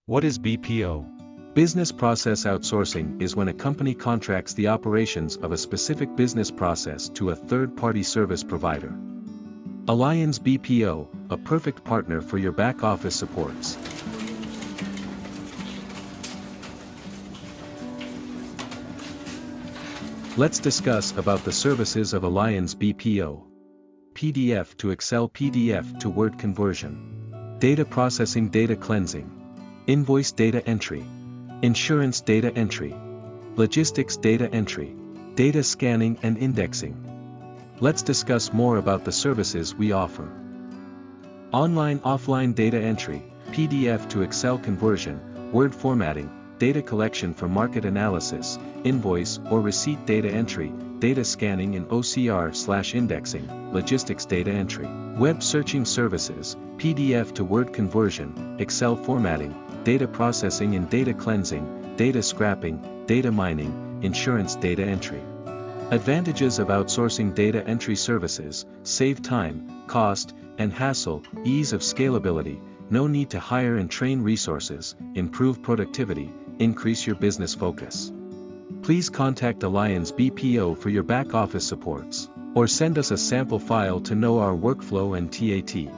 What is BPO? Business process outsourcing is when a company contracts the operations of a specific business process to a third-party service provider. Allianze BPO, a perfect partner for your back-office supports. Let's discuss about the services of Allianze BPO. PDF to Excel, PDF to Word conversion. Data processing, data cleansing. Invoice data entry. Insurance data entry. Logistics data entry. Data scanning and indexing. Let's discuss more about the services we offer. Online-offline data entry, PDF to Excel conversion, Word formatting, data collection for market analysis, invoice or receipt data entry, data scanning in OCR/indexing, logistics data entry, web searching services, PDF to Word conversion, Excel formatting, data processing and data cleansing, data scrapping, data mining, insurance data entry. Advantages of outsourcing data entry services: save time, cost, and hassle, ease of scalability, no need to hire and train resources, improve productivity, increase your business focus. Please contact Allianze BPO for your back office supports, or send us a sample file to know our workflow and TAT.